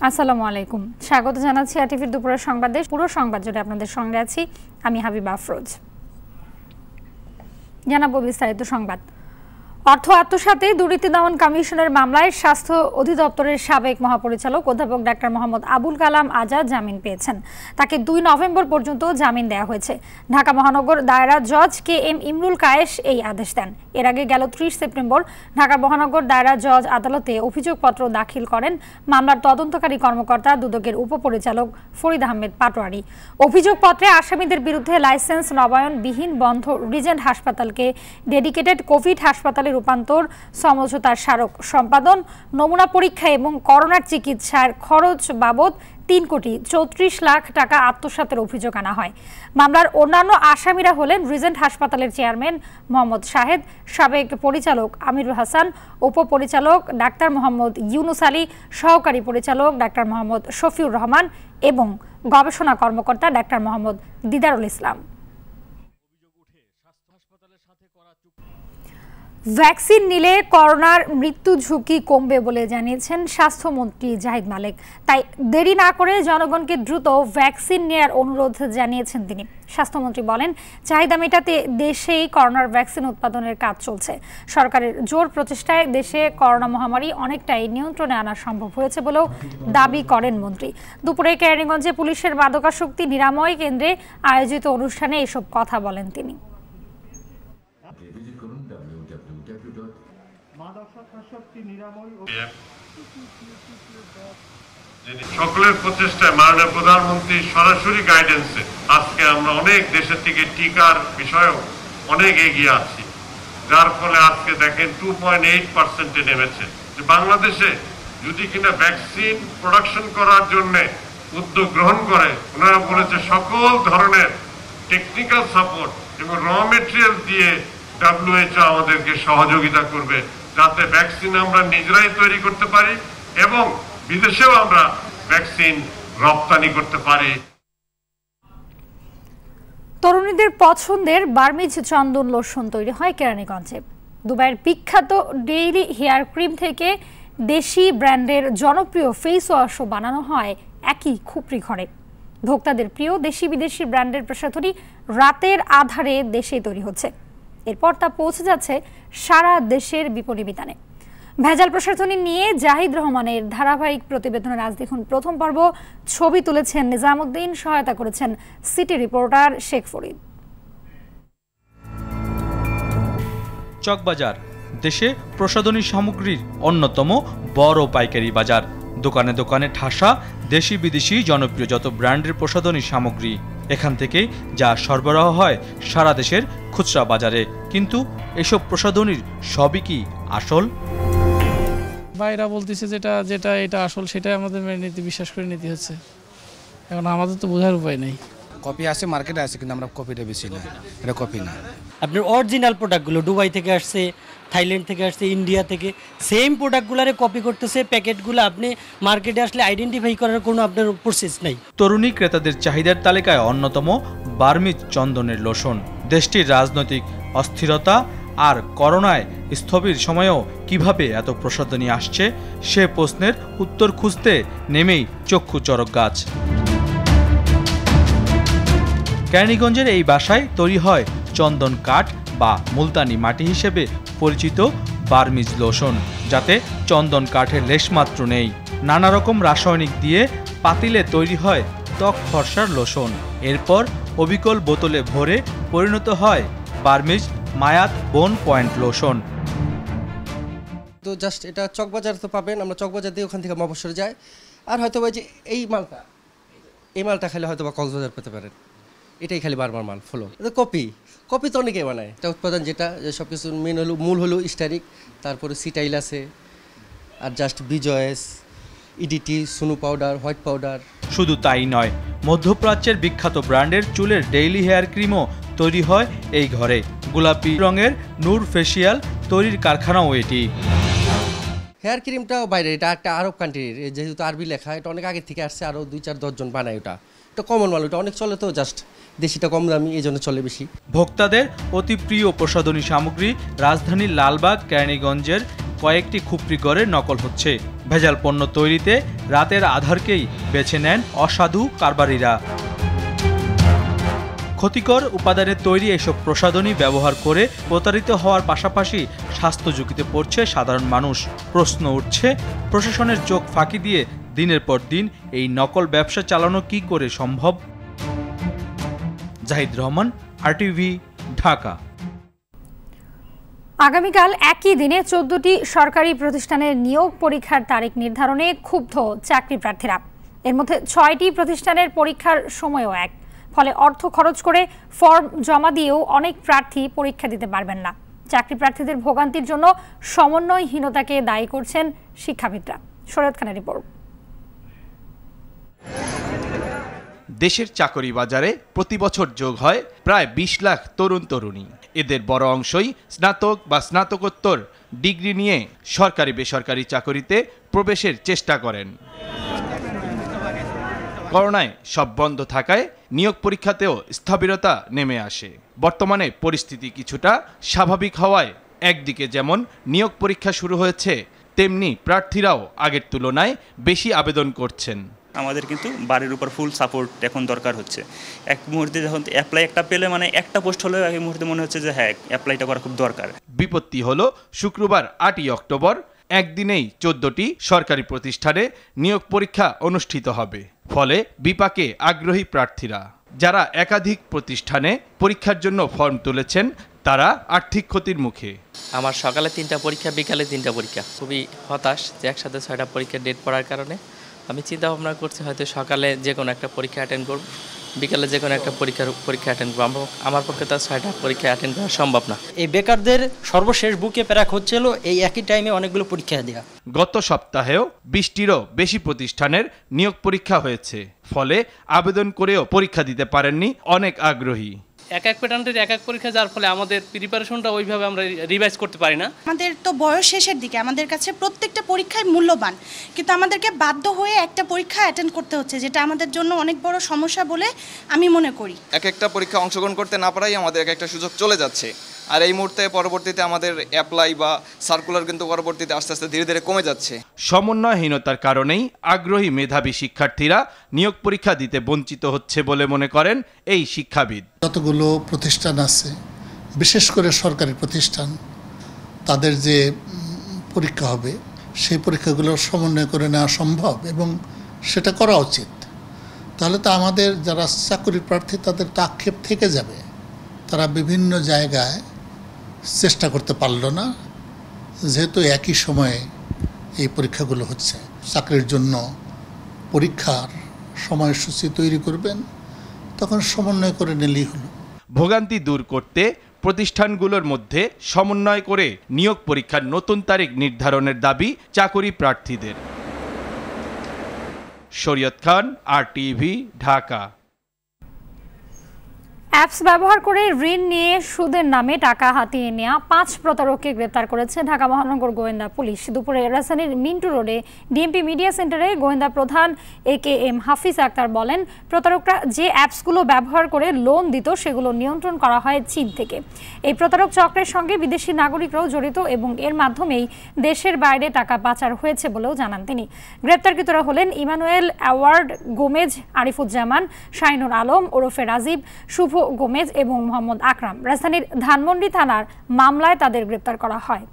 আসসালামু আলাইকুম, স্বাগত জানাচ্ছি আরটিভির দুপুরের সংবাদে। পুরো সংবাদ জুড়ে আপনাদের সঙ্গে আছি আমি হাবিবা আফরোজ। জানাবো বিস্তারিত সংবাদ। অর্থ আত্মসাতে দুর্নীতি দমন কমিশনের মামলায় স্বাস্থ্য অধিদপ্তরের সাবেক মহাপরিচালক অধ্যাপক ডাক্তার মোহাম্মদ আবুল কালাম আজাদ জামিন পেয়েছেন। তাকে 2 নভেম্বর পর্যন্ত জামিন দেওয়া হয়েছে। ঢাকা মহানগর দায়রা জজ KM ইমরুল কায়েস এই আদেশ দেন। এর আগে গেল 30 সেপ্টেম্বর ঢাকা মহানগর দায়রা জজ আদালতে অভিযোগপত্র দাখিল করেন মামলার তদন্তকারী কর্মকর্তা দুদকের উপপরিচালক ফরিদ আহমেদ পাটোয়ারি। অভিযোগপত্রে আসামিদের বিরুদ্ধে লাইসেন্স নবায়নবিহীন বন্ধ রিজেন্ট হাসপাতালকে ডেডিকেটেড কোভিড হাসপাতালে রূপান্তর, সমঝোতার স্মারক সম্পাদন, নমুনা পরীক্ষা এবং করোনার চিকিৎসার খরচ বাবদ 3,34 লাখ টাকা আত্মসাতের অভিযোগ আনা হয়। মামলার অন্যান্য আসামিরা হলেন রিজেন্ট হাসপাতালের চেয়ারম্যান মোহাম্মদ শাহেদ, সাবেক পরিচালক আমিরুল হাসান, উপপরিচালক ডাক্তার মোহাম্মদ ইউনুস আলী, সহকারী পরিচালক ডাক্তার মোহাম্মদ শফিউর রহমান এবং গবেষণা কর্মকর্তা ডাক্তার মোহাম্মদ দিদারুল ইসলাম। ভ্যাকসিন নিলে করোনার মৃত্যু ঝুঁকি কমবে বলে জানিয়েছেন স্বাস্থ্যমন্ত্রী জাহিদ মালেক। তাই দেরি না করে জনগণকে দ্রুত ভ্যাকসিন নেওয়ার অনুরোধ জানিয়েছেন তিনি। স্বাস্থ্যমন্ত্রী বলেন, চাহিদা মেটাতে দেশেই করোনার ভ্যাকসিন উৎপাদনের কাজ চলছে। সরকারের জোর প্রচেষ্টায় দেশে করোনা মহামারী অনেকটাই নিয়ন্ত্রণে আনা সম্ভব হয়েছে বলেও দাবি করেন মন্ত্রী। দুপুরে কেরানীগঞ্জে পুলিশের মাদকাসক্তি নিরাময় কেন্দ্রে আয়োজিত অনুষ্ঠানে এসব কথা বলেন তিনি। সকলের প্রচেষ্টায় মাননীয় প্রধানমন্ত্রী সরাসরি গাইডেন্সে আজকে আমরা অনেক দেশের থেকে টিকার বিষয়েও অনেক এগিয়ে আছি, যার ফলে আজকে দেখেন 2.8% নেমেছে। যে বাংলাদেশে যদি কিনা ভ্যাকসিন প্রোডাকশন করার জন্য উদ্যোগ গ্রহণ করে, ওনারা বলেছে সকল ধরনের টেকনিক্যাল সাপোর্ট এবং র মেটেরিয়াল দিয়ে WHO আমাদেরকে সহযোগিতা করবে, যাতে ভ্যাকসিন আমরা নিজেরাই তৈরি করতে পারি এবং বিদেশেও আমরা ভ্যাকসিন রপ্তানি করতে পারি। তরুণীদের পছন্দের বার্মিজ চন্দন লোশন তৈরি হয় কেরানীগঞ্জে। দুবাইয়ের বিখ্যাত ডেইলি হেয়ার ক্রিম থেকে দেশি ব্র্যান্ডের জনপ্রিয় ফেস ওয়াশও বানানো হয় একই খুপড়ি ঘরে। ভোক্তাদের প্রিয় দেশি বিদেশি ব্র্যান্ডের প্রসাধনী রাতের আধারে দেশে তৈরি হচ্ছে। এরপর তা পৌঁছে যাচ্ছে সারা দেশের বিপণী বিতানে। ভেজাল প্রসাধনী নিয়ে জাহিদ রহমানের ধারাবাহিক প্রতিবেদনের আজ দেখুন প্রথম পর্ব। ছবি তুলেছেন নিজামুদ্দিন, সহায়তা করেছেন সিটি রিপোর্টার শেখ ফরিদ। চকবাজার দেশে প্রসাধনী সামগ্রীর অন্যতম বড় পাইকারি বাজার। দোকানে দোকানে ঠাসা দেশি বিদেশি জনপ্রিয় যত ব্র্যান্ডের প্রসাধনী সামগ্রী। এখান থেকে যা সরবরাহ হয় সারা দেশের খুচরা বাজারে। কিন্তু এসব প্রসাধনীর সবই কি আসল? বাইরা বলতেছে যেটা এটা আসল, সেটাই আমাদের মেনে নিতে, বিশ্বাস করে নিতে হচ্ছে। এখন আমাদের তো বোঝার উপায় নেই। কপি আছে, মার্কেটে আছে, কিন্তু আমরা কপিটা বেশি না, এটা কপি না। আপনার অরিজিনাল প্রোডাক্টগুলো দুবাই থেকে আসছে, থাইল্যান্ড থেকে আসছে, ইন্ডিয়া থেকে, সেম প্রোডাক্টগুলারে কপি করতেছে। প্যাকেটগুলো আপনি মার্কেটে আসলে আইডেন্টিফাই করার কোনো আপনার প্রসেস নাই। তরুণী ক্রেতাদের চাহিদার তালিকায় অন্যতম বার্মিজ চন্দনের লোশন। দেশটির রাজনৈতিক অস্থিরতা আর করোনায় স্থবির সময়েও কিভাবে এত প্রসাধনী আসছে সে প্রশ্নের উত্তর খুঁজতে নেমেই চক্ষু চড়ক গাছ। কেরানীগঞ্জের এই বাসায় তৈরি হয় চন্দন কাঠ বা মুলতানি মাটি হিসেবে পরিচিত বার্মিজ লোশন, যাতে চন্দন কাঠের লেশমাত্র নেই। নানা রকম রাসায়নিক দিয়ে পাতিলে তৈরি হয় ত্বক ফর্সার লোশন। এরপর অবিকল বোতলে ভরে পরিণত হয় বার্মিজ মায়াত বোন পয়েন্ট লোশন। তো জাস্ট এটা চকবাজার তো পাবেন, আমরা চকবাজার দিয়ে ওখান থেকে মফস্বরে যাই। আর হয়তো যে এই মালটা খালি হয়তো বা কক্সবাজার পেতে পারেন। এটাই খালি বারবার মাল ফলো। এটা কপি তো অনেকেই বানায়। এটা উৎপাদন যেটা সব কিছু মূল হলো স্টারিক, তারপরে সিটাইল আছে, আর জাস্ট বিজয়েস, ইডিটি, সুনু পাউডার, হোয়াইট পাউডার। শুধু তাই নয়, মধ্যপ্রাচ্যের বিখ্যাত ব্র্যান্ডের চুলের ডেইলি হেয়ার ক্রিমও তৈরি হয় এই ঘরে। গোলাপি রঙের নূর ফেসিয়াল তৈরির কারখানাও এটি। হেয়ার ক্রিমটাও বাইরে, এটা একটা আরব কান্ট্রির, যেহেতু আরবি লেখা, এটা অনেক আগে থেকে আসছে, আরও 2-4-10 জন বানায়। এটা এটা কমন মাল, ওটা অনেক চলে, তো জাস্ট দেশিটা কম দামি, এই জন্য চলে বেশি। ভোক্তাদের অতি প্রিয় প্রসাধনী সামগ্রী রাজধানীর লালবাগ কেরানীগঞ্জের কয়েকটি খুপড়িঘরে নকল হচ্ছে। ভেজাল পণ্য তৈরিতে রাতের আধারকেই বেছে নেন অসাধু কারবারিরা। ক্ষতিকর উপাদানের তৈরি এসব প্রসাধনী ব্যবহার করে প্রতারিত হওয়ার পাশাপাশি স্বাস্থ্য ঝুঁকিতে পড়ছে সাধারণ মানুষ। প্রশ্ন উঠছে, প্রশাসনের চোখ ফাঁকি দিয়ে দিনের পর দিন এই নকল ব্যবসা চালানো কি করে সম্ভব? জাহিদ রহমান, আরটিভি, ঢাকা। আগামীকাল একই দিনে 14টি সরকারি প্রতিষ্ঠানের নিয়োগ পরীক্ষার তারিখ নির্ধারণে ক্ষুব্ধ চাকরি প্রার্থীরা। এর মধ্যে 6টি প্রতিষ্ঠানের পরীক্ষার সময়ও এক। ফলে অর্থ খরচ করে ফর্ম জমা দিয়েও অনেক প্রার্থী পরীক্ষা দিতে পারবেন না। চাকরি প্রার্থীদের ভোগান্তির জন্য সমন্বয়হীনতাকে দায়ী করছেন শিক্ষাবিদরা। শরীয়ত খানের রিপোর্ট। দেশের চাকরি বাজারে প্রতি বছর যোগ হয় প্রায় 20 লাখ তরুণ তরুণী। এদের বড় অংশই স্নাতক বা স্নাতকোত্তর ডিগ্রি নিয়ে সরকারি বেসরকারি চাকরিতে প্রবেশের চেষ্টা করেন। করোনায় সব বন্ধ থাকায় নিয়োগ পরীক্ষাতেও স্থবিরতা নেমে আসে। বর্তমানে পরিস্থিতি কিছুটা স্বাভাবিক হওয়ায় একদিকে যেমন নিয়োগ পরীক্ষা শুরু হয়েছে, তেমনি প্রার্থীরাও আগের তুলনায় বেশি আবেদন করছেন। আমাদের কিন্তু বাড়ির উপর ফুল সাপোর্ট এখন দরকার হচ্ছে। এক মুহূর্তে যখন অ্যাপ্লাই একটা পেলে, মানে একটা পোস্ট হলেও এক মুহূর্তে মনে হচ্ছে যে হ্যাঁ, অ্যাপ্লাইটা করা খুব দরকার। বিপত্তি হলো শুক্রবার 8ই অক্টোবর একদিনেই 14টি সরকারি প্রতিষ্ঠানে নিয়োগ পরীক্ষা অনুষ্ঠিত হবে। ফলে বিপাকে আগ্রহী প্রার্থীরা। যারা একাধিক প্রতিষ্ঠানে পরীক্ষার জন্য ফর্ম তুলেছেন তারা আর্থিক ক্ষতির মুখে। আমার সকালে 3টা পরীক্ষা, বিকালে 3টা পরীক্ষা। খুবই হতাশ যে একসাথে 6টা পরীক্ষার ডেট পড়ার কারণে। আমি চিন্তা ভাবনা করছি হয়তো সকালে যে কোনো একটা পরীক্ষা অ্যাটেন্ড করব, বিকালে যে কোনো একটা পরীক্ষা অ্যাটেন্ড করব। আমার পক্ষে তো 6টা পরীক্ষা অ্যাটেন্ড করা সম্ভব না। এই বেকারদের সর্বশেষ বুকে প্যারাক হচ্ছিল এই একই টাইমে অনেকগুলো পরীক্ষা দেওয়া। গত সপ্তাহেও 20টিরও বেশি প্রতিষ্ঠানের নিয়োগ পরীক্ষা হয়েছে। ফলে আবেদন করেও পরীক্ষা দিতে পারেননি অনেক আগ্রহী। এক এক প্যাটার্নের এক এক পরীক্ষা, যার ফলে আমাদের প্রিপারেশনটা ওইভাবে আমরা রিভাইজ করতে পারি না। আমাদের তো বয়স শেষের দিকে, আমাদের কাছে প্রত্যেকটা পরীক্ষায় মূল্যবান, কিন্তু আমাদেরকে বাধ্য হয়ে একটা পরীক্ষা অ্যাটেন্ড করতে হচ্ছে, যেটা আমাদের জন্য অনেক বড় সমস্যা বলে আমি মনে করি। এক একটা পরীক্ষা অংশগ্রহণ করতে না পারাই আমাদের এক একটা সুযোগ চলে যাচ্ছে। আর এই মুহূর্তে পরবর্তীতে আমাদের অ্যাপ্লাই বা সার্কুলার কিন্তু পরবর্তীতে আস্তে আস্তে ধীরে ধীরে কমে যাচ্ছে। সমন্বয়হীনতার কারণেই আগ্রহী মেধাবী শিক্ষার্থীরা নিয়োগ পরীক্ষা দিতে বঞ্চিত হচ্ছে বলে মনে করেন এই শিক্ষাবিদ। যতগুলো প্রতিষ্ঠান আছে, বিশেষ করে সরকারি প্রতিষ্ঠান, তাদের যে পরীক্ষা হবে সেই পরীক্ষাগুলো সমন্বয় করে নেওয়া সম্ভব এবং সেটা করা উচিত। তাহলে তো আমাদের যারা চাকরি প্রার্থী তাদের তো আক্ষেপ থেকে যাবে। তারা বিভিন্ন জায়গায় চেষ্টা করতে পারল না, যেহেতু একই সময়ে এই পরীক্ষাগুলো হচ্ছে। চাকরির জন্য পরীক্ষার সময়সূচি তৈরি করবেন, তখন সমন্বয় করে নিলেই হলো। ভোগান্তি দূর করতে প্রতিষ্ঠানগুলোর মধ্যে সমন্বয় করে নিয়োগ পরীক্ষার নতুন তারিখ নির্ধারণের দাবি চাকরি প্রার্থীদের। শরীয়ত খান, আরটিভি, ঢাকা। অ্যাপস ব্যবহার করে ঋণ নিয়ে সুদের নামে টাকা হাতিয়ে নেওয়া 5 প্রতারককে গ্রেপ্তার করেছে ঢাকা মহানগর গোয়েন্দা পুলিশ। দুপুরে রাজধানীর মিন্টু রোডে ডিএমপি মিডিয়া সেন্টারে গোয়েন্দা প্রধান AKM হাফিজ আক্তার বলেন, প্রতারকরা যে অ্যাপসগুলো ব্যবহার করে লোন দিত সেগুলো নিয়ন্ত্রণ করা হয় চীন থেকে। এই প্রতারক চক্রের সঙ্গে বিদেশি নাগরিকরাও জড়িত এবং এর মাধ্যমেই দেশের বাইরে টাকা পাচার হয়েছে বলেও জানান তিনি। গ্রেপ্তারকৃতরা হলেন ইমানুয়েল অ্যাওয়ার্ড গোমেজ, আরিফুজ্জামান, শাহিনুর আলম ওরফে রাজীব, শুভ গোমেজ এবং মোহাম্মদ আকরাম। রাজধানীর ধানমন্ডি থানার মামলায় তাদের গ্রেপ্তার করা হয়।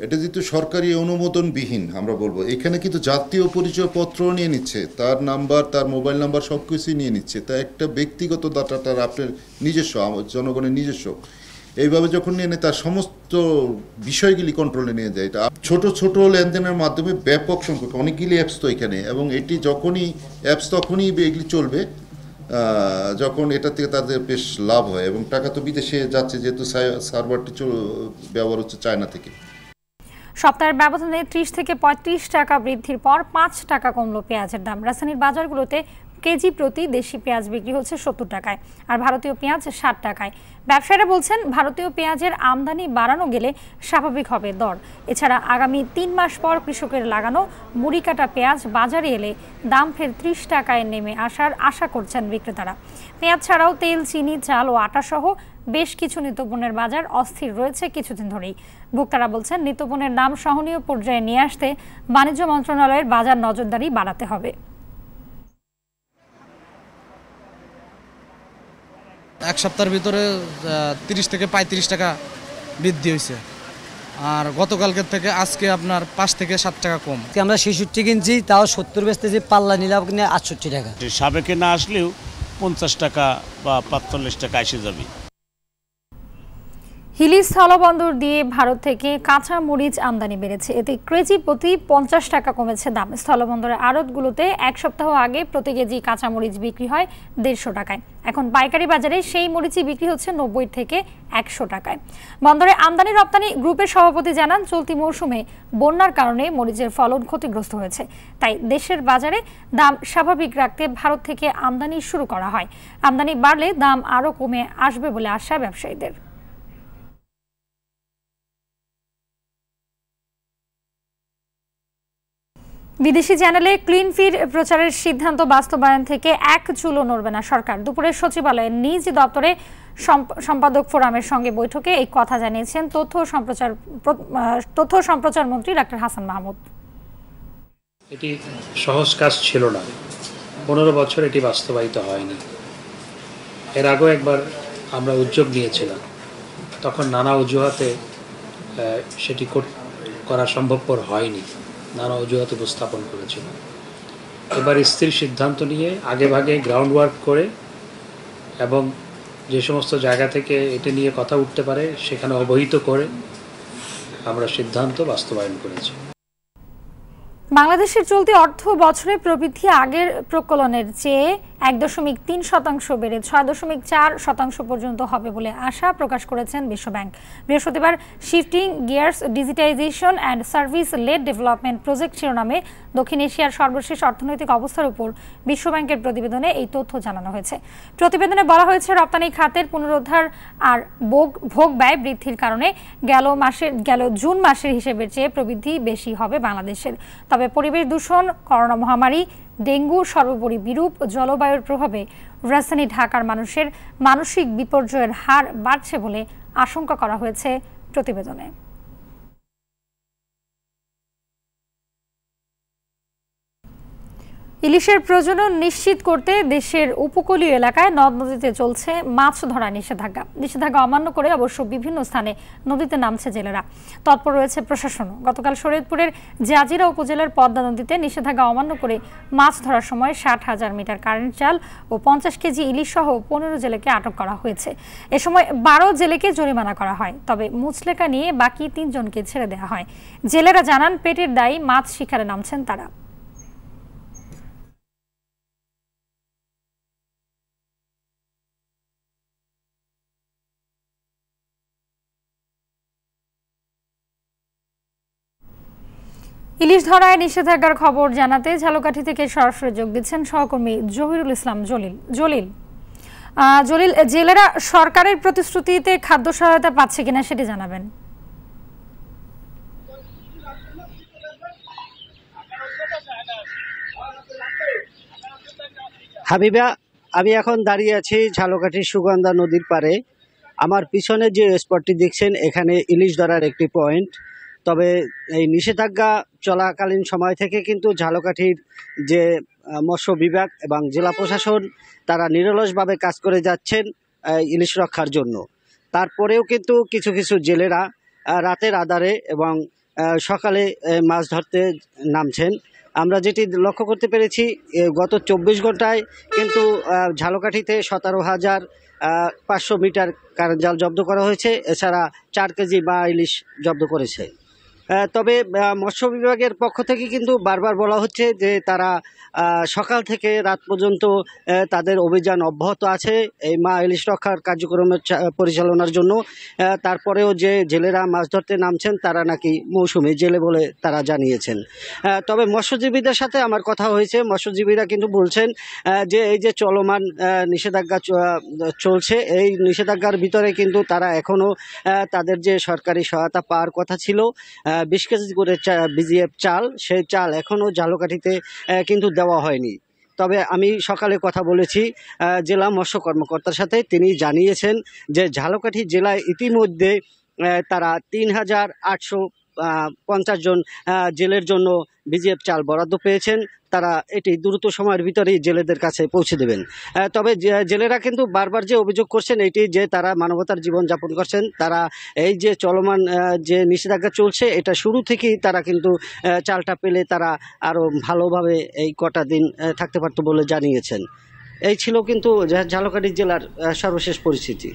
এটা যেহেতু সরকারি অনুমোদনবিহীন, আমরা বলবো এখানে কিন্তু জাতীয় পরিচয়পত্র নিয়ে নিচ্ছে, তার নাম্বার, তার মোবাইল নাম্বার সব কিছুই নিয়ে নিচ্ছে। তা একটা ব্যক্তিগত ডাটাটার আপনার নিজস্ব, জনগণের নিজস্ব, এইভাবে যখন নিয়ে নেয় তার সমস্ত বিষয়গুলি কন্ট্রোলে নিয়ে যায়। এটা ছোট ছোট লেনদেনের মাধ্যমে ব্যাপক সংখ্যক অনেকগুলি অ্যাপস তো এখানে, এবং এটি যখনই অ্যাপস তখনই এগুলি চলবে যখন এটা থেকে তাদের বেশ লাভ হয়, এবং টাকা তো বিদেশে যাচ্ছে যেহেতু সার্ভারটি ব্যবহার হচ্ছে চায়না থেকে। সপ্তাহের ব্যবধানে 30 থেকে 35 টাকা বৃদ্ধির পর 5 টাকা কমল পেঁয়াজের দাম। রাজধানীর বাজারগুলোতে কেজি প্রতি দেশি পেঁয়াজ বিক্রি হচ্ছে 70 টাকায়, আর ভারতীয় পেঁয়াজ 60 টাকায়। ব্যবসায়ীরা বলছেন, ভারতীয় পেঁয়াজের আমদানি বাড়ানো গেলে স্বাভাবিক হবে দর। এছাড়া আগামী 3 মাস পর কৃষকের লাগানো মুড়ি কাটা পেঁয়াজ বাজারে এলে দাম ফের 30 টাকায় নেমে আসার আশা করছেন বিক্রেতারা। পেঁয়াজ ছাড়াও তেল, চিনি, চাল ও আটা সহ বেশ কিছু নিত্যপণ্যের বাজার অস্থির রয়েছে কিছুদিন ধরেই। ভোক্তারা বলছেন, নিত্যপণ্যের দাম সহনীয় পর্যায়ে নিয়ে আসতে বাণিজ্য মন্ত্রণালয়ের বাজার নজরদারি বাড়াতে হবে। এক সপ্তাহের ভিতরে 30 থেকে 35 টাকা বৃদ্ধি হয়েছে, আর গতকালকের থেকে আজকে আপনার 5 থেকে 7 টাকা কম। আমরা 66 কিনছি, তাও 70 বেচতেছি, পাল্লা নিলাম কিনে 68 টাকা। সাবেকে না আসলেও 50 টাকা বা 45 টাকা এসে যাবে। হিলি স্থলবন্দর দিয়ে ভারত থেকে কাঁচা মরিচ আমদানি বেড়েছে, এতে কেজি প্রতি 50 টাকা কমেছে দাম। স্থলবন্দরের আড়তগুলোতে এক সপ্তাহ আগে প্রতি কেজি কাঁচা মরিচ বিক্রি হয় 150 টাকায়, এখন পাইকারি বাজারে সেই মরিচই বিক্রি হচ্ছে 90 থেকে 100 টাকায়। বন্দরে আমদানি রপ্তানি গ্রুপের সভাপতি জানান, চলতি মৌসুমে বন্যার কারণে মরিচের ফলন ক্ষতিগ্রস্ত হয়েছে, তাই দেশের বাজারে দাম স্বাভাবিক রাখতে ভারত থেকে আমদানি শুরু করা হয়। আমদানি বাড়লে দাম আরও কমে আসবে বলে আশা ব্যবসায়ীদের। বিদেশি চ্যানেলে ক্লিন ফিড প্রচারের সিদ্ধান্ত বাস্তবায়ন থেকে এক চুলও নড়বে না সরকার। দুপুরে সচিবালয়ে নিজ দপ্তরে সম্পাদক ফোরামের সঙ্গে বৈঠকে এই কথা জানিয়েছেন তথ্য সম্প্রচার মন্ত্রী ডক্টর হাসান মাহমুদ। এটি সহজ কাজ ছিল না, 15 বছর এটি বাস্তবায়িত হয়নি। এর আগেও একবার আমরা উদ্যোগ নিয়েছিলাম, তখন নানা অজুহাতে সেটি করা সম্ভবপর হয়নি, নানা অজুহাত উপস্থাপন করেছিল। এবার স্থির সিদ্ধান্ত নিয়ে আগেভাগে গ্রাউন্ড ওয়ার্ক করে এবং যে সমস্ত জায়গা থেকে এটি নিয়ে কথা উঠতে পারে সেখানে অবহিত করে আমরা সিদ্ধান্ত বাস্তবায়ন করেছি। বাংলাদেশের চলতি অর্থ বছরে প্রবৃদ্ধি আগের প্রকলনের চেয়ে 1.3% বেড়ে 6.4% পর্যন্ত হবে বলে আশা প্রকাশ করেছেন বিশ্বব্যাংক। বৃহস্পতিবার shifting gears digitisation and service led development project শিরোনামে দক্ষিণ এশিয়ার সর্বশেষ অর্থনৈতিক অবস্থার উপর বিশ্বব্যাংকের প্রতিবেদনে এই তথ্য জানানো হয়েছে। প্রতিবেদনে বলা হয়েছে, রপ্তানি খাতের পুনরুদ্ধার আর ভোগ ব্যয় বৃদ্ধির কারণে গেল জুন মাসের হিসেবের চেয়ে প্রবৃদ্ধি বেশি হবে বাংলাদেশের। তবে পরিবেশ দূষণ, করোনা মহামারী, ডেঙ্গু, সর্বোপরি বিরূপ জলবায়ুর প্রভাবে রাজধানী ঢাকার মানুষের মানসিক বিপর্যয়ের হার বাড়ছে বলে আশঙ্কা করা হয়েছে প্রতিবেদনে। ইলিশের প্রজনন নিশ্চিত করতে দেশের উপকূলীয় এলাকায় নদ নদীতে চলছে মাছ ধরা নিষেধাজ্ঞা অমান্য করে অবশ্য বিভিন্ন স্থানে নদীতে নামছে জেলেরা। তৎপর রয়েছে প্রশাসনও। গতকাল শরীয়তপুরের জাজিরা উপজেলার পদ্মা নদীতে নিষেধাজ্ঞা অমান্য করে মাছ ধরার সময় 60,000 মিটার কারেন্ট জাল ও 50 কেজি ইলিশ সহ 15 জেলেকে আটক করা হয়েছে। এ সময় 12 জেলেকে জরিমানা করা হয়, তবে মুচলেকা নিয়ে বাকি 3 জনকে ছেড়ে দেওয়া হয়। জেলেরা জানান, পেটের দায়ী মাছ শিকারে নামছেন তারা। ইলিশ ধরায় নিষেধাজ্ঞার খবর জানাতে ঝালকাঠি থেকে সরাসরি যোগ দিচ্ছেন সহকর্মী জহিরুল ইসলাম জলিল। জেলেরা সরকারের প্রতিশ্রুতিতে খাদ্য সহায়তা পাচ্ছে কিনা সেটি জানাবেন। হাবিবা, আমি এখন দাঁড়িয়ে আছি ঝালকাঠি সুগন্ধা নদীর পাড়ে। আমার পিছনে যে স্পটটি দেখছেন, এখানে ইলিশ ধরার একটি পয়েন্ট। তবে এই নিষেধাজ্ঞা চলাকালীন সময় থেকে কিন্তু ঝালকাঠির যে মৎস্য বিভাগ এবং জেলা প্রশাসন তারা নিরলসভাবে কাজ করে যাচ্ছেন ইলিশ রক্ষার জন্য। তারপরেও কিন্তু কিছু কিছু জেলেরা রাতের আধারে এবং সকালে মাছ ধরতে নামছেন। আমরা যেটি লক্ষ্য করতে পেরেছি, গত 24 ঘন্টায় কিন্তু ঝালকাঠিতে 17,500 মিটার কারেন্ট জাল জব্দ করা হয়েছে। এছাড়া 4 কেজি বা ইলিশ জব্দ করেছে। তবে মৎস্য বিভাগের পক্ষ থেকে কিন্তু বারবার বলা হচ্ছে যে তারা সকাল থেকে রাত পর্যন্ত তাদের অভিযান অব্যাহত আছে এই মা ইলিশ রক্ষার কার্যক্রমের পরিচালনার জন্য। তারপরেও যে জেলেরা মাছ ধরতে নামছেন তারা নাকি মৌসুমী জেলে বলে তারা জানিয়েছেন। তবে মৎস্যজীবীদের সাথে আমার কথা হয়েছে, মৎস্যজীবীরা কিন্তু বলছেন যে এই যে চলমান নিষেধাজ্ঞা চলছে, এই নিষেধাজ্ঞার ভিতরে কিন্তু তারা এখনও তাদের যে সরকারি সহায়তা পাওয়ার কথা ছিল 20 কেজি করে বিজিএফ চাল, সেই চাল এখনও ঝালকাঠিতে কিন্তু দেওয়া হয়নি। তবে আমি সকালে কথা বলেছি জেলা মৎস্য কর্মকর্তার সাথে, তিনি জানিয়েছেন যে ঝালকাঠি জেলায় ইতিমধ্যে তারা ৩,৮50 জন জেলের জন্য বিজিএফ চাল বরাদ্দ পেয়েছেন। তারা এটি দ্রুত সময়ের ভিতরেই জেলেদের কাছে পৌঁছে দেবেন। তবে জেলেরা কিন্তু বারবার যে অভিযোগ করছেন এটি যে তারা মানবতার জীবন যাপন করছেন, তারা এই যে চলমান যে নিষেধাজ্ঞা চলছে এটা শুরু থেকেই তারা কিন্তু চালটা পেলে তারা আরও ভালোভাবে এই কটা দিন থাকতে পারত বলে জানিয়েছেন। এই ছিল কিন্তু ঝালকাঠি জেলার সর্বশেষ পরিস্থিতি।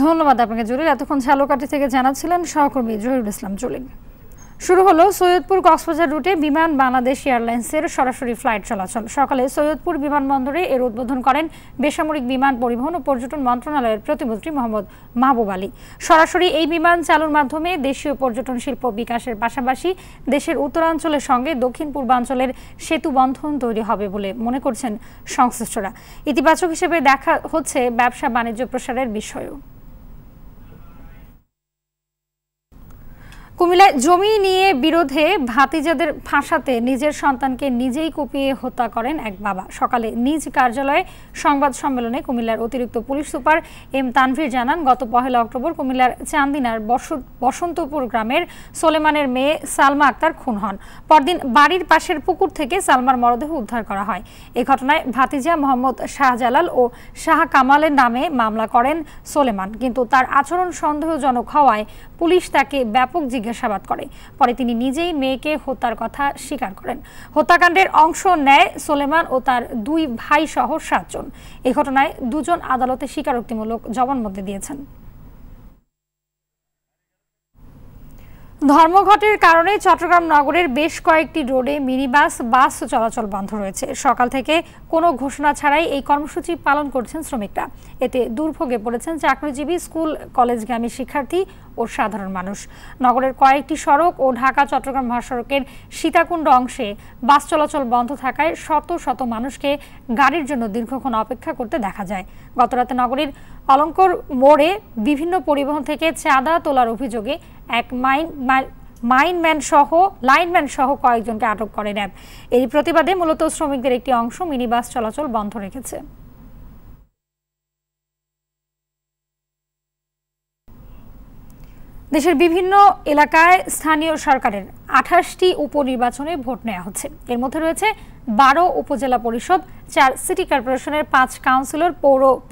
ধন্যবাদ আপনাকে জলিল। এতক্ষণ ঝালকাঠি থেকে জানাচ্ছিলেন সহকর্মী জহিরুল ইসলাম জলিল। শুরু হলো সৈয়দপুর কক্সবাজার রুটে বিমান বাংলাদেশ এয়ারলাইন্সের সরাসরি ফ্লাইট চলাচল। সকালে সৈয়দপুর বিমানবন্দরে এর উদ্বোধন করেন বেসামরিক বিমান পরিবহন ও পর্যটন মন্ত্রণালয়ের প্রতিমন্ত্রী মোহাম্মদ মাহবুব আলী। সরাসরি এই বিমান চালুর মাধ্যমে দেশীয় পর্যটন শিল্প বিকাশের পাশাপাশি দেশের উত্তরাঞ্চলের সঙ্গে দক্ষিণ পূর্বাঞ্চলের সেতু বন্ধন তৈরি হবে বলে মনে করছেন সংশ্লিষ্টরা। ইতিবাচক হিসেবে দেখা হচ্ছে ব্যবসা বাণিজ্য প্রসারের বিষয়ও। কুমিল্লায় জমি নিয়ে বিরোধে ভাতিজাদের ফাঁসাতে নিজের সন্তানকে নিজেই কুপিয়ে হত্যা করেন এক বাবা। সকালে নিজ কার্যালয়ে সংবাদ সম্মেলনে কুমিল্লার অতিরিক্ত পুলিশ সুপার এম তানভীর জানান, গত 1 অক্টোবর কুমিল্লার চান্দিনার বসন্তপুর গ্রামের সোলেমানের মেয়ে সালমা আক্তার খুন হন। পরদিন বাড়ির পাশের পুকুর থেকে সালমার মরদেহ উদ্ধার করা হয়। এই ঘটনায় ভাতিজা মোহাম্মদ শাহজালাল ও শাহ কামালের নামে মামলা করেন সোলেমান, কিন্তু তার আচরণ সন্দেহজনক হওয়ায় পুলিশ তাকে ব্যাপক জিজ্ঞাসাবাদ করে। পরে তিনি নিজেই মেয়েকে হত্যার কথা স্বীকার করেন। হত্যাকাণ্ডের অংশ নেয় সোলেমান ও তার 2 ভাই সহ 7 জন। এই ঘটনায় 2 জন আদালতে স্বীকারোক্তিমূলক জবানবন্দি দিয়েছেন। ধর্মঘটের কারণে চট্টগ্রাম নগরের বেশ কয়েকটি রোডে মিনিবাস বাস চলাচল বন্ধ রয়েছে। সকাল থেকে কোনো ঘোষণা ছাড়াই এই কর্মসূচি পালন করছেন শ্রমিকরা। এতে দুর্ভোগে পড়েছেন চাকরিজীবী, স্কুল কলেজগামী শিক্ষার্থী ও সাধারণ মানুষ। নগরের কয়েকটি সড়ক ও ঢাকা চট্টগ্রাম মহাসড়কের সীতাকুণ্ড অংশে বাস চলাচল বন্ধ থাকায় শত শত মানুষকে গাড়ির জন্য দীর্ঘক্ষণ অপেক্ষা করতে দেখা যায়। গতরাতে নগরীর অলঙ্কর মোড়ে বিভিন্ন পরিবহন থেকে চাঁদা তোলার অভিযোগে এক লাইনম্যান সহ কয়েকজনকে আটক করে র্যাব। এই প্রতিবাদে মূলত শ্রমিকদের একটি অংশ মিনিবাস চলাচল বন্ধ রেখেছে। দেশের বিভিন্ন এলাকায় স্থানীয় সরকারের 28টি উপনির্বাচনে ভোট নেওয়া হচ্ছে। এর মধ্যে রয়েছে 12 উপজেলা পরিষদ, 4 সিটি কর্পোরেশনের 5 কাউন্সিলর,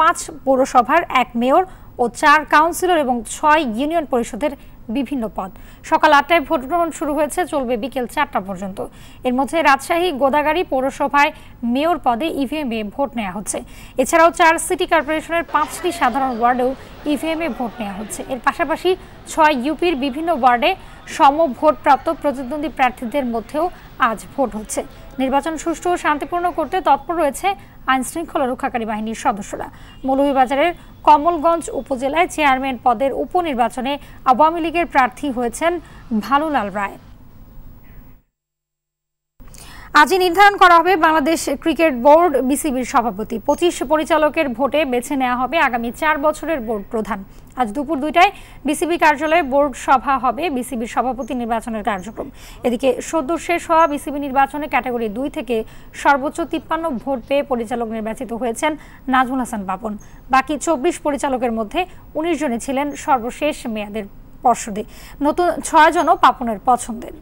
5 পৌরসভার 1 মেয়র ও 4 কাউন্সিলর এবং 6 ইউনিয়ন পরিষদের বিভিন্ন পদ। সকাল 8টায় ভোট গ্রহণ শুরু হয়েছে, চলবে বিকেল 4টা পর্যন্ত। এর মধ্যে রাজশাহী গোদাগাড়ী পৌরসভায় মেয়র পদে ইভিএমে ভোট নেওয়া হচ্ছে। এছাড়াও 4 সিটি কর্পোরেশনের 5টি সাধারণ ওয়ার্ডেও ইভিএমে ভোট নেওয়া হচ্ছে। এর পাশাপাশি 6 ইউপির বিভিন্ন ওয়ার্ডে সমভোটপ্রাপ্ত প্রতিদ্বন্দ্বী প্রার্থীদের মধ্যেও আজ ভোট হচ্ছে। নির্বাচন সুষ্ঠু ও শান্তিপূর্ণ করতে তৎপর রয়েছে আইন শৃঙ্খলা রক্ষাকারী বাহিনীর সদস্যরা। মৌলভীবাজারের কমলগঞ্জ উপজেলায় চেয়ারম্যান পদের উপনির্বাচনে আওয়ামী লীগের প্রার্থী হয়েছেন ভানুলাল রায়। আজই নির্ধারণ করা হবে বাংলাদেশ ক্রিকেট বোর্ড বিসিবির সভাপতি। 25 পরিচালকের ভোটে বেছে নেওয়া হবে আগামী 4 বছরের বোর্ড প্রধান। আজ দুপুর 2টায় বিসিবি কার্যালয়ে বোর্ড সভা হবে বিসিবির সভাপতি নির্বাচনের কার্যক্রম। এদিকে সদ্য শেষ হওয়া বিসিবি নির্বাচনে ক্যাটাগরি 2 থেকে সর্বোচ্চ 53 ভোট পেয়ে পরিচালক নির্বাচিত হয়েছেন নাজমুল হাসান পাপন। বাকি 24 পরিচালকের মধ্যে 19 জনই ছিলেন সর্বশেষ মেয়াদের পর্ষদে। নতুন 6 জনও পাপনের পছন্দের।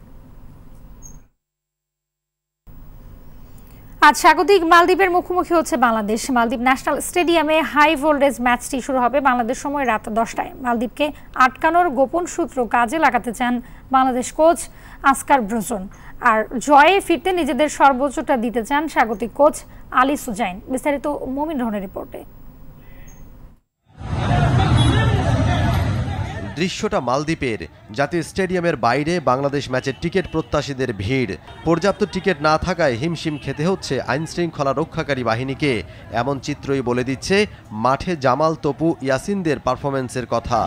আজ স্বাগতিক মালদ্বীপের মুখোমুখি হচ্ছে বাংলাদেশ। মালদ্বীপ ন্যাশনাল স্টেডিয়ামে হাই ভোল্টেজ ম্যাচটি শুরু হবে বাংলাদেশ সময় রাত 10টায়। মালদ্বীপকে আটকানোর গোপন সূত্র কাজে লাগাতে চান বাংলাদেশ কোচ আসকার ব্রুজন, আর জয়ে ফিরতে নিজেদের সর্বোচ্চটা দিতে চান স্বাগতিক কোচ আলী সুজাইন। বিস্তারিত মমিন রহনের রিপোর্টে। দৃশ্যটা মালদ্বীপের। জাতীয় স্টেডিয়ামের বাইরে বাংলাদেশ ম্যাচের টিকিট প্রত্যাশীদের ভিড়। পর্যাপ্ত টিকিট না থাকায় হিমশিম খেতে হচ্ছে আইনশৃঙ্খলা রক্ষাকারী বাহিনীকে। এমন চিত্রই বলে দিচ্ছে মাঠে জামাল, তপু, ইয়াসিনদের পারফরম্যান্সের কথা।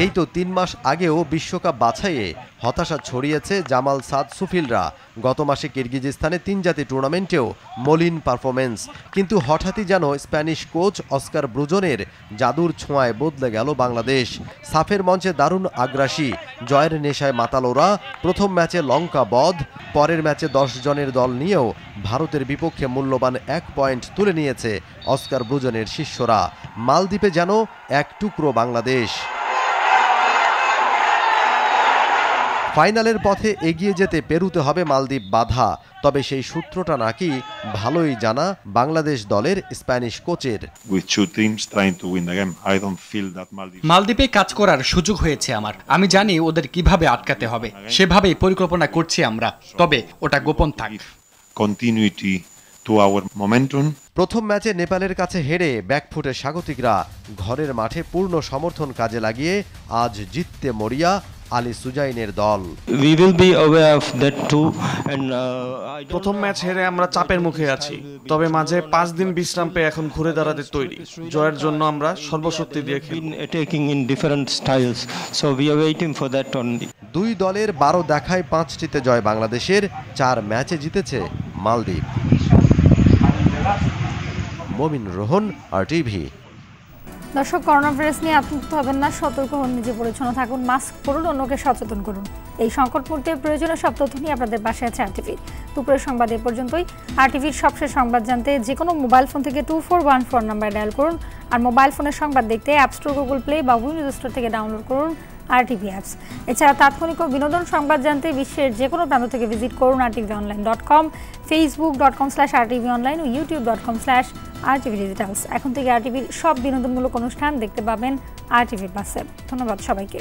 এই তো 3 মাস আগেও বিশ্বকাপ বাছাইয়ে হতাশা ছড়িয়েছে জামাল, সাদ, সুফিলরা। গত মাসে কিরগিজস্তানে 3 জাতি টুর্নামেন্টেও মলিন পারফরমেন্স। কিন্তু হঠাৎই যেন স্প্যানিশ কোচ অস্কার ব্রুজনের জাদুর ছোঁয়ায় বদলে গেল বাংলাদেশ। সাফের মঞ্চে দারুণ আগ্রাসী, জয়ের নেশায় মাতাল ওরা। প্রথম ম্যাচে লঙ্কা বধ, পরের ম্যাচে 10 জনের দল নিয়েও ভারতের বিপক্ষে মূল্যবান 1 পয়েন্ট তুলে নিয়েছে অস্কার ব্রুজনের শিষ্যরা। মালদ্বীপে যেন এক টুকরো বাংলাদেশ। ফাইনালের পথে এগিয়ে যেতে পেরুতে হবে মালদ্বীপ বাধা। তবে সেই সূত্রটা নাকি ভালোই জানা বাংলাদেশ দলের স্প্যানিশ কোচের। মালদ্বীপে কাজ করার সুযোগ হয়েছে আমার। আমি জানি ওদের কিভাবে আটকাতে হবে, সেভাবেই পরিকল্পনা করছি আমরা। তবে ওটা গোপন থাক। প্রথম ম্যাচে নেপালের কাছে হেরে ব্যাকফুটে স্বাগতিকরা। ঘরের মাঠে পূর্ণ সমর্থন কাজে লাগিয়ে আজ জিততে মরিয়া আলী সুজাইনের দল। প্রথম ম্যাচ হেরে আমরা চাপের মুখে আছি, তবে মাঝে 5 দিন বিশ্রাম পেয়ে এখন ঘুরে দাঁড়াতে তৈরি। জয়ের জন্য আমরা সর্বশক্তি দিয়ে খেলব। 2 দলের 12 দেখায় 5টিতে জয় বাংলাদেশের। 4 ম্যাচে জিতেছে মালদ্বীপ। মমিন রোহন, RTV। দর্শক, করোনা ভাইরাস নিয়ে আতঙ্কিত হবেন না, সতর্ক হন, নিজে পরিচ্ছন্ন থাকুন, মাস্ক পরুন, অন্যকে সচেতন করুন। এই সংকট মুহূর্তে প্রয়োজনীয় সব তথ্য নিয়ে আপনাদের পাশে আছে RTV। দুপুরের সংবাদ এ পর্যন্তই। RTVর সবশেষ সংবাদ জানতে যে কোনো মোবাইল ফোন থেকে 2414 নাম্বার ডায়াল করুন। আর মোবাইল ফোনের সংবাদ দেখতে অ্যাপ স্টোর, গুগল প্লে বা উইন্ডোজ স্টোর থেকে ডাউনলোড করুন RTV অ্যাপস। এছাড়া তাৎক্ষণিক ও বিনোদন সংবাদ জানতে বিশ্বের যে কোনো প্রান্ত থেকে ভিজিট করুন rtvonline.com, facebook.com/rtvonline ও youtube.com/RTV Digitals। এখন থেকে RTVর সব বিনোদনমূলক অনুষ্ঠান দেখতে পাবেন RTV প্লাসে। ধন্যবাদ সবাইকে।